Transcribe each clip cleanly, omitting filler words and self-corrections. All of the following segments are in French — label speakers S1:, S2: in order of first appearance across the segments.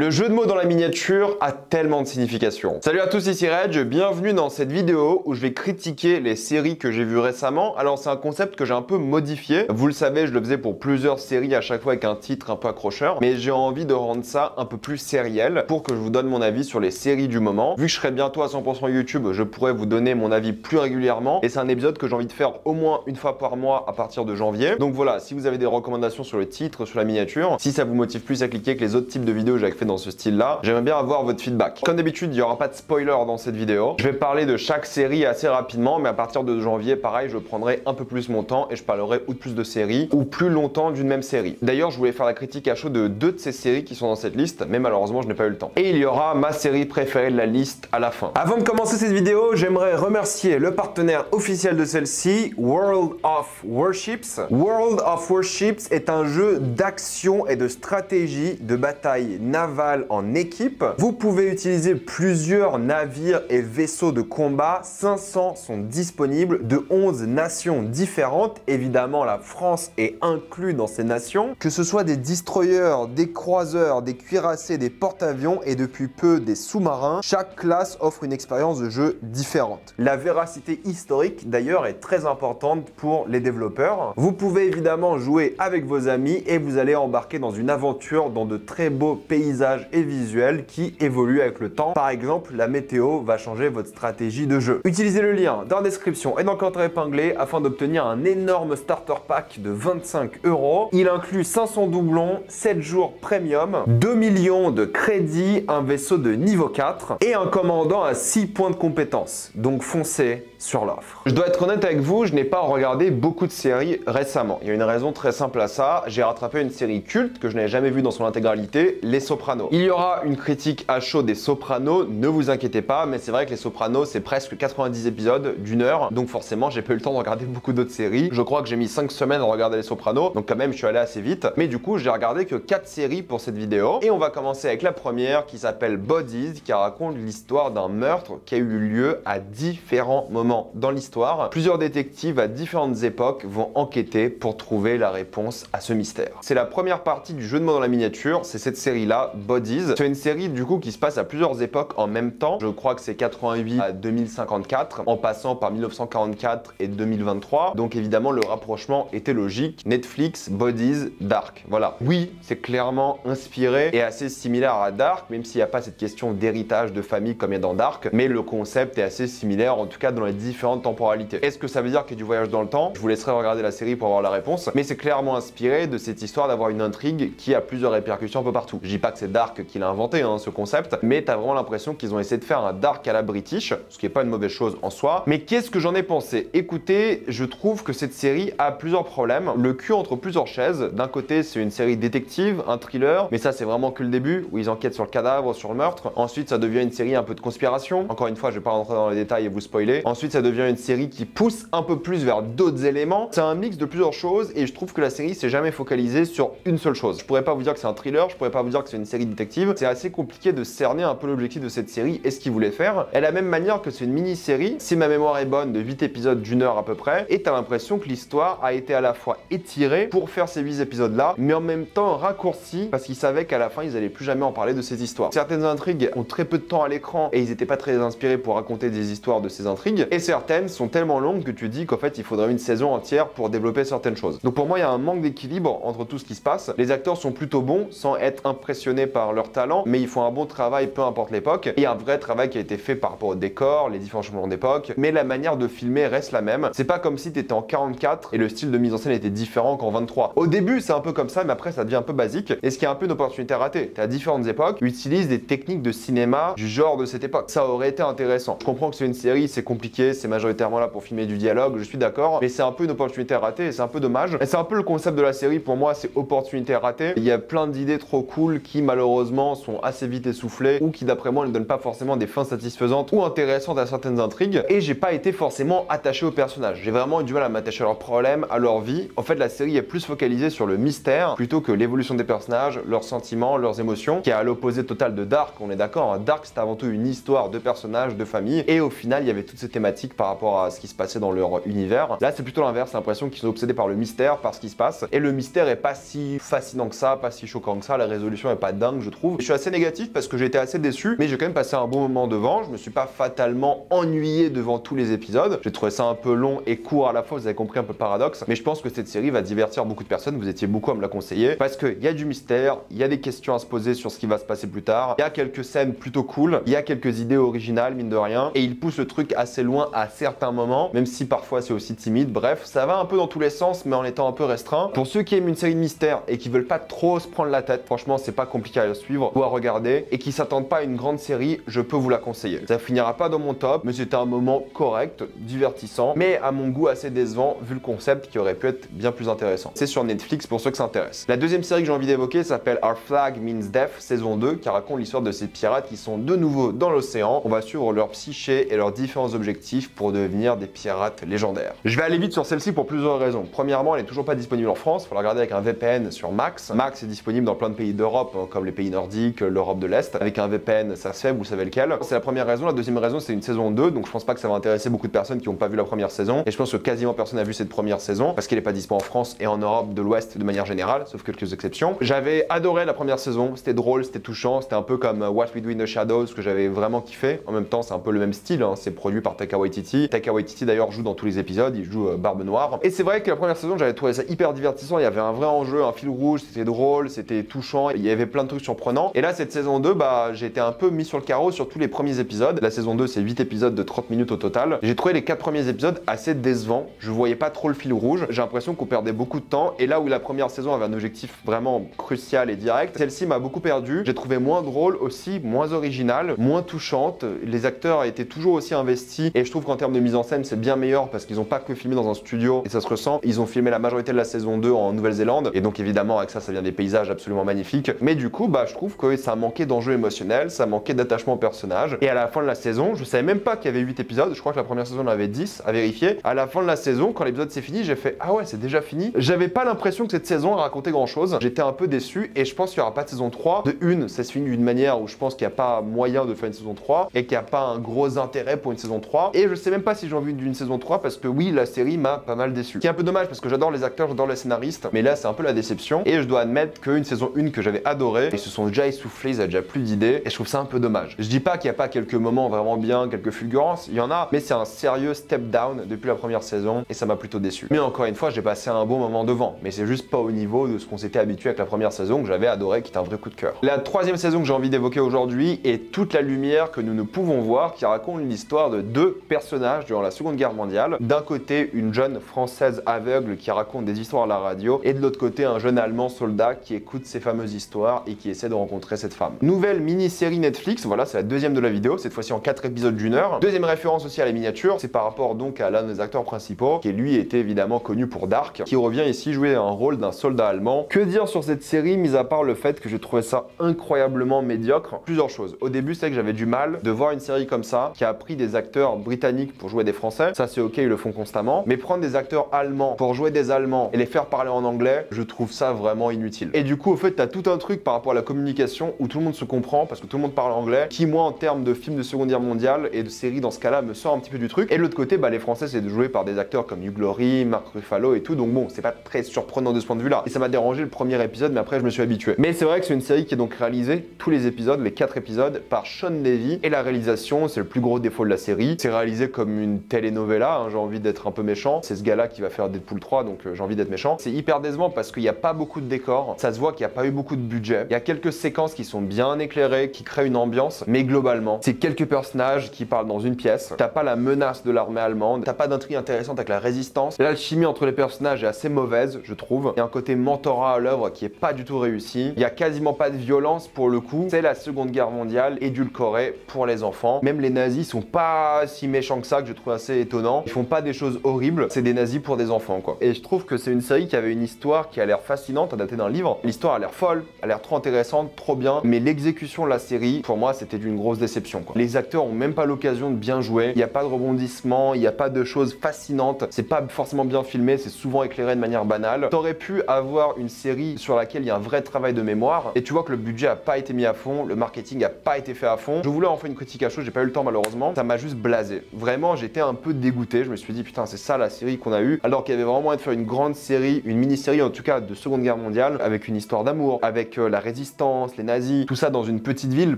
S1: Le jeu de mots dans la miniature a tellement de significations. Salut à tous, ici Reg, bienvenue dans cette vidéo où je vais critiquer les séries que j'ai vues récemment. Alors c'est un concept que j'ai un peu modifié. Vous le savez, je le faisais pour plusieurs séries à chaque fois avec un titre un peu accrocheur. Mais j'ai envie de rendre ça un peu plus sériel pour que je vous donne mon avis sur les séries du moment. Vu que je serai bientôt à 100% YouTube, je pourrais vous donner mon avis plus régulièrement. Et c'est un épisode que j'ai envie de faire au moins une fois par mois à partir de janvier. Donc voilà, si vous avez des recommandations sur le titre, sur la miniature, si ça vous motive plus à cliquer que les autres types de vidéos que j'ai fait dans ce style-là, j'aimerais bien avoir votre feedback. Comme d'habitude, il n'y aura pas de spoiler dans cette vidéo. Je vais parler de chaque série assez rapidement, mais à partir de janvier, pareil, je prendrai un peu plus mon temps et je parlerai ou plus de séries ou plus longtemps d'une même série. D'ailleurs, je voulais faire la critique à chaud de deux de ces séries qui sont dans cette liste, mais malheureusement, je n'ai pas eu le temps. Et il y aura ma série préférée de la liste à la fin. Avant de commencer cette vidéo, j'aimerais remercier le partenaire officiel de celle-ci, World of Warships. World of Warships est un jeu d'action et de stratégie de bataille navale en équipe. Vous pouvez utiliser plusieurs navires et vaisseaux de combat. 500 sont disponibles de 11 nations différentes. Évidemment, la France est inclue dans ces nations. Que ce soit des destroyers, des croiseurs, des cuirassés, des porte-avions et depuis peu des sous-marins, chaque classe offre une expérience de jeu différente. La véracité historique d'ailleurs est très importante pour les développeurs. Vous pouvez évidemment jouer avec vos amis et vous allez embarquer dans une aventure dans de très beaux paysages et visuels qui évoluent avec le temps. Par exemple, la météo va changer votre stratégie de jeu. Utilisez le lien dans la description et dans le commentaire épinglé afin d'obtenir un énorme starter pack de 25 €. Il inclut 500 doublons, 7 jours premium, 2 millions de crédits, un vaisseau de niveau 4 et un commandant à 6 points de compétence. Donc foncez sur l'offre. Je dois être honnête avec vous, je n'ai pas regardé beaucoup de séries récemment. Il y a une raison très simple à ça. J'ai rattrapé une série culte que je n'avais jamais vue dans son intégralité, Les Sopranos. Il y aura une critique à chaud des Sopranos, ne vous inquiétez pas, mais c'est vrai que Les Sopranos, c'est presque 90 épisodes d'une heure, donc forcément, j'ai pas eu le temps de regarder beaucoup d'autres séries. Je crois que j'ai mis 5 semaines à regarder Les Sopranos, donc quand même, je suis allé assez vite. Mais du coup, j'ai regardé que 4 séries pour cette vidéo. Et on va commencer avec la première qui s'appelle Bodies, qui raconte l'histoire d'un meurtre qui a eu lieu à différents moments dans l'histoire. Plusieurs détectives à différentes époques vont enquêter pour trouver la réponse à ce mystère. C'est la première partie du jeu de mots dans la miniature, c'est cette série-là, Bodies. C'est une série du coup qui se passe à plusieurs époques en même temps. Je crois que c'est 88 à 2054, en passant par 1944 et 2023. Donc évidemment, le rapprochement était logique. Netflix, Bodies, Dark. Voilà. Oui, c'est clairement inspiré et assez similaire à Dark, même s'il n'y a pas cette question d'héritage de famille comme il y a dans Dark, mais le concept est assez similaire, en tout cas dans les différentes temporalités. Est-ce que ça veut dire qu'il y a du voyage dans le temps? Je vous laisserai regarder la série pour avoir la réponse, mais c'est clairement inspiré de cette histoire d'avoir une intrigue qui a plusieurs répercussions un peu partout. Je dis pas que c'est Dark qui l'a inventé, ce concept, mais t'as vraiment l'impression qu'ils ont essayé de faire un Dark à la British, ce qui est pas une mauvaise chose en soi. Mais qu'est-ce que j'en ai pensé? Écoutez, je trouve que cette série a plusieurs problèmes. Le cul entre plusieurs chaises. D'un côté, c'est une série détective, un thriller, mais ça c'est vraiment que le début, où ils enquêtent sur le cadavre, sur le meurtre. Ensuite, ça devient une série un peu de conspiration. Encore une fois, je vais pas rentrer dans les détails et vous spoiler. Ensuite, ça devient une série qui pousse un peu plus vers d'autres éléments. C'est un mix de plusieurs choses et je trouve que la série s'est jamais focalisée sur une seule chose. Je pourrais pas vous dire que c'est un thriller, je pourrais pas vous dire que c'est une série détective. C'est assez compliqué de cerner un peu l'objectif de cette série et ce qu'ils voulaient faire. Et de la même manière que c'est une mini-série, si ma mémoire est bonne, de 8 épisodes d'une heure à peu près, et t'as l'impression que l'histoire a été à la fois étirée pour faire ces 8 épisodes-là, mais en même temps raccourcie parce qu'ils savaient qu'à la fin, ils allaient plus jamais en parler de ces histoires. Certaines intrigues ont très peu de temps à l'écran et ils étaient pas très inspirés pour raconter des histoires de ces intrigues, et certaines sont tellement longues que tu dis qu'en fait il faudrait une saison entière pour développer certaines choses. Donc pour moi il y a un manque d'équilibre entre tout ce qui se passe. Les acteurs sont plutôt bons sans être impressionnés par leur talent, mais ils font un bon travail peu importe l'époque, et un vrai travail qui a été fait par rapport au décor, les différents changements d'époque, mais la manière de filmer reste la même. C'est pas comme si t'étais en 44 et le style de mise en scène était différent qu'en 23. Au début c'est un peu comme ça, mais après ça devient un peu basique, et ce qui est un peu une opportunité ratée. T'as différentes époques, utilise des techniques de cinéma du genre de cette époque. Ça aurait été intéressant. Je comprends que c'est une série, c'est compliqué, c'est majoritairement là pour filmer du dialogue, je suis d'accord, mais c'est un peu une opportunité ratée et c'est un peu dommage. Et c'est un peu le concept de la série pour moi, c'est opportunité ratée. Il y a plein d'idées trop cool qui malheureusement sont assez vite essoufflées ou qui d'après moi ne donnent pas forcément des fins satisfaisantes ou intéressantes à certaines intrigues, et j'ai pas été forcément attaché aux personnages. J'ai vraiment eu du mal à m'attacher à leurs problèmes, à leur vie. En fait, la série est plus focalisée sur le mystère plutôt que l'évolution des personnages, leurs sentiments, leurs émotions, qui est à l'opposé total de Dark, on est d'accord. Dark, c'est avant tout une histoire de personnages, de famille, et au final, il y avait toutes ces thématiques par rapport à ce qui se passait dans leur univers. Là, c'est plutôt l'inverse, j'ai l'impression qu'ils sont obsédés par le mystère, par ce qui se passe, et le mystère est pas si fascinant que ça, pas si choquant que ça, la résolution est pas dingue dingue, je trouve. Je suis assez négatif parce que j'ai été assez déçu, mais j'ai quand même passé un bon moment devant. Je me suis pas fatalement ennuyé devant tous les épisodes. J'ai trouvé ça un peu long et court à la fois, vous avez compris un peu le paradoxe, mais je pense que cette série va divertir beaucoup de personnes. Vous étiez beaucoup à me la conseiller parce qu'il y a du mystère, il y a des questions à se poser sur ce qui va se passer plus tard, il y a quelques scènes plutôt cool, il y a quelques idées originales, mine de rien, et il pousse le truc assez loin à certains moments, même si parfois c'est aussi timide. Bref, ça va un peu dans tous les sens, mais en étant un peu restreint. Pour ceux qui aiment une série de mystère et qui veulent pas trop se prendre la tête, franchement, c'est pas compliqué à suivre ou à regarder, et qui s'attendent pas à une grande série, je peux vous la conseiller. Ça finira pas dans mon top, mais c'était un moment correct, divertissant, mais à mon goût assez décevant vu le concept qui aurait pu être bien plus intéressant. C'est sur Netflix pour ceux que ça intéresse. La deuxième série que j'ai envie d'évoquer s'appelle Our Flag Means Death, saison 2, qui raconte l'histoire de ces pirates qui sont de nouveau dans l'océan. On va suivre leur psyché et leurs différents objectifs pour devenir des pirates légendaires. Je vais aller vite sur celle-ci pour plusieurs raisons. Premièrement, elle est toujours pas disponible en France, il faut la regarder avec un VPN sur Max. Max est disponible dans plein de pays d'Europe, comme les pays nordiques, l'Europe de l'Est. Avec un VPN, ça se fait, vous savez lequel. C'est la première raison. La deuxième raison, c'est une saison 2, donc je pense pas que ça va intéresser beaucoup de personnes qui n'ont pas vu la première saison. Et je pense que quasiment personne n'a vu cette première saison, parce qu'elle n'est pas dispo en France et en Europe de l'Ouest de manière générale, sauf quelques exceptions. J'avais adoré la première saison, c'était drôle, c'était touchant, c'était un peu comme What We Do in the Shadows que j'avais vraiment kiffé. En même temps, c'est un peu le même style, hein. C'est produit par Taika Waititi. Taika Waititi d'ailleurs joue dans tous les épisodes, il joue Barbe Noire. Et c'est vrai que la première saison, j'avais trouvé ça hyper divertissant, il y avait un vrai enjeu, un fil rouge, c'était drôle, c'était touchant, il y avait plein de trucs surprenants. Et là, cette saison 2, j'ai été un peu mis sur le carreau sur tous les premiers épisodes. La saison 2, c'est 8 épisodes de 30 minutes au total. J'ai trouvé les 4 premiers épisodes assez décevants, je voyais pas trop le fil rouge, j'ai l'impression qu'on perdait beaucoup de temps. Et là où la première saison avait un objectif vraiment crucial et direct, celle-ci m'a beaucoup perdu. J'ai trouvé moins drôle aussi, moins originale, moins touchante. Les acteurs étaient toujours aussi investis et je trouve qu'en termes de mise en scène, c'est bien meilleur parce qu'ils n'ont pas que filmé dans un studio et ça se ressent. Ils ont filmé la majorité de la saison 2 en Nouvelle-Zélande et donc évidemment avec ça, ça vient des paysages absolument magnifiques. Mais du coup, je trouve que ça manquait d'enjeu émotionnel, ça manquait d'attachement au personnage. Et à la fin de la saison, je savais même pas qu'il y avait 8 épisodes. Je crois que la première saison en avait 10 à vérifier. À la fin de la saison, quand l'épisode s'est fini, j'ai fait ah ouais, c'est déjà fini. J'avais pas l'impression que cette saison racontait grand chose. J'étais un peu déçu et je pense qu'il y aura pas de saison 3. De une, ça se finit d'une manière où je pense qu'il n'y a pas moyen de faire une saison 3 et qu'il n'y a pas un gros intérêt pour une saison 3. Et je sais même pas si j'ai envie d'une saison 3 parce que oui, la série m'a pas mal déçu. Ce qui est un peu dommage parce que j'adore les acteurs, j'adore les scénaristes, mais là c'est un peu la déception. Et je dois admettre qu'une saison 1 que j'avais adoré, ils se sont déjà essoufflés, ils avaient déjà plus d'idées et je trouve ça un peu dommage. Je dis pas qu'il n'y a pas quelques moments vraiment bien, quelques fulgurances, il y en a, mais c'est un sérieux step down depuis la première saison et ça m'a plutôt déçu. Mais encore une fois, j'ai passé un bon moment devant, mais c'est juste pas au niveau de ce qu'on s'était habitué avec la première saison que j'avais adoré, qui est un vrai coup de cœur. La troisième saison que j'ai envie d'évoquer aujourd'hui est toute la lumière que nous ne pouvons voir, qui raconte l'histoire de deux personnages durant la Seconde Guerre mondiale. D'un côté, une jeune française aveugle qui raconte des histoires à la radio, et de l'autre côté, un jeune allemand soldat qui écoute ces fameuses histoires et qui essaie de rencontrer cette femme. Nouvelle mini-série Netflix, voilà, c'est la deuxième de la vidéo, cette fois-ci en 4 épisodes d'1 heure. Deuxième référence aussi à la miniature, c'est par rapport donc à l'un des acteurs principaux, qui lui était évidemment connu pour Dark, qui revient ici jouer un rôle d'un soldat allemand. Que dire sur cette série, mis à part le fait que j'ai trouvé ça incroyablement médiocre? Plusieurs choses. Au début, c'est que j'avais du mal de voir une série comme ça, qui a pris des acteurs britanniques pour jouer des Français. Ça, c'est ok, ils le font constamment. Mais prendre des acteurs allemands pour jouer des Allemands et les faire parler en anglais, je trouve ça vraiment inutile. Et du coup, au fait, t'as tout un truc par rapport à la communication où tout le monde se comprend parce que tout le monde parle anglais, qui, moi, en termes de films de Seconde Guerre mondiale et de séries dans ce cas-là, me sort un petit peu du truc. Et de l'autre côté, les Français, c'est de jouer par des acteurs comme Hugh Laurie, Mark Ruffalo et tout. Donc bon, c'est pas très surprenant de ce point de vue-là. Et ça m'a dérangé le premier épisode, mais après, je me suis habitué. Mais c'est vrai que c'est une série qui est donc réalisée, tous les épisodes, les 4 épisodes, par Sean Levy. Et la réalisation, c'est le plus gros défaut de la série. C'est réalisé comme une telenovela, hein, j'ai envie d'être un peu méchant. C'est ce gars-là qui va faire Deadpool 3, donc j'ai envie d'être méchant. C'est hyper décevant parce qu'il n'y a pas beaucoup de décors. Ça se voit qu'il n'y a pas eu beaucoup de budget. Il y a quelques séquences qui sont bien éclairées, qui créent une ambiance. Mais globalement, c'est quelques personnages qui parlent dans une pièce. T'as pas la menace de l'armée allemande. T'as pas d'intrigue intéressante avec la résistance. L'alchimie entre les personnages est assez mauvaise, je trouve. Il y a un côté mentorat à l'œuvre qui est pas du tout réussi. Il y a quasiment pas de violence pour le coup. C'est la Seconde Guerre mondiale édulcorée pour les enfants. Même les nazis sont pas si méchants que ça, que je trouve assez étonnant. Ils font pas des choses horribles. C'est des nazis pour des enfants, quoi. Et je trouve que c'est une série qui avait une histoire qui a l'air fascinante, adaptée d'un livre. L'histoire a l'air folle, a l'air trop intéressante, trop bien. Mais l'exécution de la série, pour moi, c'était d'une grosse déception, quoi. Les acteurs ont même pas l'occasion de bien jouer. Il n'y a pas de rebondissement, il n'y a pas de choses fascinantes. C'est pas forcément bien filmé, c'est souvent éclairé de manière banale. T'aurais pu avoir une série sur laquelle il y a un vrai travail de mémoire et tu vois que le budget a pas été mis à fond, le marketing a pas été fait à fond. Je voulais en faire une critique à chaud, j'ai pas eu le temps malheureusement. Ça m'a juste blasé. Vraiment, j'étais un peu dégoûté. Je me suis dit putain, c'est ça la série qu'on a eue. Alors qu'il y avait vraiment moyen de faire une grande série, une mini-série en tout cas de Seconde Guerre mondiale, avec une histoire d'amour, avec la résistance résistance, les nazis, tout ça dans une petite ville,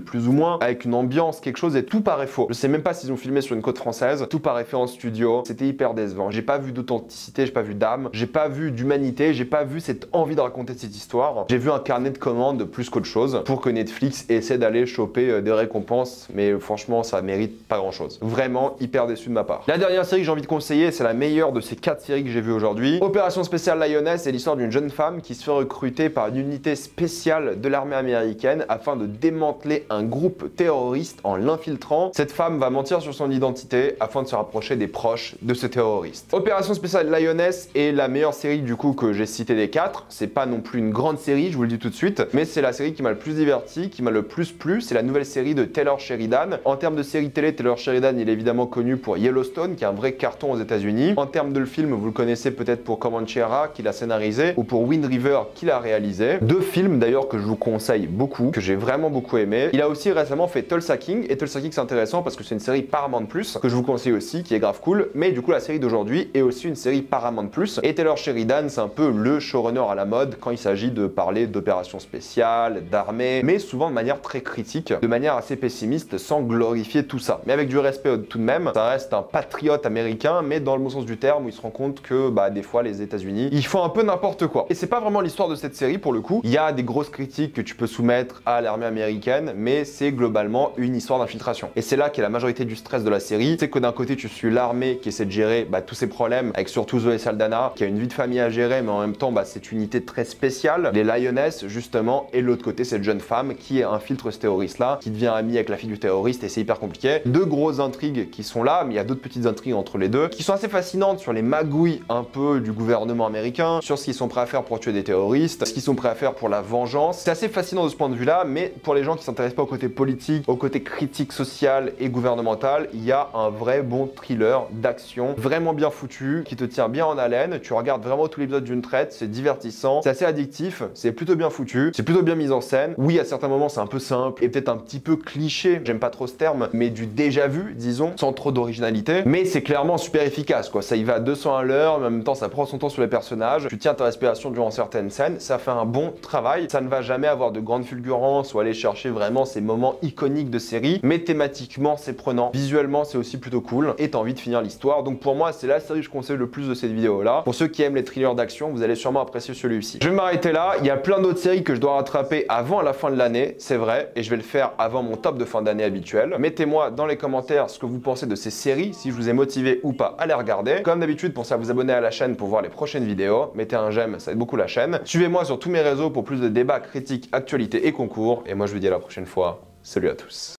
S1: plus ou moins, avec une ambiance, quelque chose, et tout paraît faux. Je sais même pas s'ils ont filmé sur une côte française, tout paraît fait en studio, c'était hyper décevant. J'ai pas vu d'authenticité, j'ai pas vu d'âme, j'ai pas vu d'humanité, j'ai pas vu cette envie de raconter cette histoire. J'ai vu un carnet de commandes plus qu'autre chose pour que Netflix essaie d'aller choper des récompenses, mais franchement, ça mérite pas grand chose. Vraiment hyper déçu de ma part. La dernière série que j'ai envie de conseiller, c'est la meilleure de ces 4 séries que j'ai vues aujourd'hui. Opération spéciale Lioness est l'histoire d'une jeune femme qui se fait recruter par une unité spéciale de l'armée américaine afin de démanteler un groupe terroriste en l'infiltrant. Cette femme va mentir sur son identité afin de se rapprocher des proches de ce terroriste. Opération spéciale Lioness est la meilleure série du coup que j'ai cité des 4. C'est pas non plus une grande série, je vous le dis tout de suite, mais c'est la série qui m'a le plus diverti, qui m'a le plus plu. C'est la nouvelle série de Taylor Sheridan. En termes de série télé, Taylor Sheridan, il est évidemment connu pour Yellowstone, qui est un vrai carton aux États-Unis. En termes de film, vous le connaissez peut-être pour Comanchera, qui l'a scénarisé, ou pour Wind River, qui l'a réalisé. 2 films d'ailleurs que je vous conseille beaucoup, que j'ai vraiment beaucoup aimé. Il a aussi récemment fait Tulsa King, et Tulsa King c'est intéressant parce que c'est une série Paramount+, que je vous conseille aussi, qui est grave cool, mais du coup la série d'aujourd'hui est aussi une série Paramount+, et Taylor Sheridan c'est un peu le showrunner à la mode quand il s'agit de parler d'opérations spéciales, d'armée, mais souvent de manière très critique, de manière assez pessimiste, sans glorifier tout ça. Mais avec du respect tout de même, ça reste un patriote américain, mais dans le bon sens du terme, où il se rend compte que des fois les États-Unis, ils font un peu n'importe quoi. Et c'est pas vraiment l'histoire de cette série pour le coup. Il y a des grosses critiques que tu peux soumettre à l'armée américaine, mais c'est globalement une histoire d'infiltration. Et c'est là qu'est la majorité du stress de la série, c'est que d'un côté tu suis l'armée qui essaie de gérer tous ces problèmes, avec surtout Zoé Saldana, qui a une vie de famille à gérer, mais en même temps cette unité très spéciale, les Lioness justement, et de l'autre côté cette jeune femme qui infiltre ce terroriste-là, qui devient amie avec la fille du terroriste, et c'est hyper compliqué. 2 grosses intrigues qui sont là, mais il y a d'autres petites intrigues entre les deux, qui sont assez fascinantes sur les magouilles un peu du gouvernement américain, sur ce qu'ils sont prêts à faire pour tuer des terroristes, ce qu'ils sont prêts à faire pour la vengeance. C'est assez fascinant de ce point de vue-là, mais pour les gens qui s'intéressent pas au côté politique, au côté critique social et gouvernemental, il y a un vrai bon thriller d'action, vraiment bien foutu, qui te tient bien en haleine. Tu regardes vraiment tout l'épisode d'une traite, c'est divertissant, c'est assez addictif, c'est plutôt bien foutu, c'est plutôt bien mis en scène. Oui, à certains moments c'est un peu simple et peut-être un petit peu cliché, j'aime pas trop ce terme, mais du déjà vu, disons, sans trop d'originalité, mais c'est clairement super efficace quoi. Ça y va à 200 à l'heure, mais en même temps ça prend son temps sur les personnages, tu tiens ta respiration durant certaines scènes, ça fait un bon travail. Ça ne va jamais avoir de grandes fulgurances ou aller chercher vraiment ces moments iconiques de série, mais thématiquement c'est prenant, visuellement c'est aussi plutôt cool et t'as envie de finir l'histoire. Donc pour moi c'est la série que je conseille le plus de cette vidéo là. Pour ceux qui aiment les thrillers d'action, vous allez sûrement apprécier celui-ci. Je vais m'arrêter là, il y a plein d'autres séries que je dois rattraper avant la fin de l'année, c'est vrai, et je vais le faire avant mon top de fin d'année habituel. Mettez-moi dans les commentaires ce que vous pensez de ces séries, si je vous ai motivé ou pas à les regarder. Comme d'habitude, pensez à vous abonner à la chaîne pour voir les prochaines vidéos. Mettez un j'aime, ça aide beaucoup la chaîne. Suivez-moi sur tous mes réseaux pour plus de débats, critiques, actualités et concours. Et moi je vous dis à la prochaine fois. Salut à tous.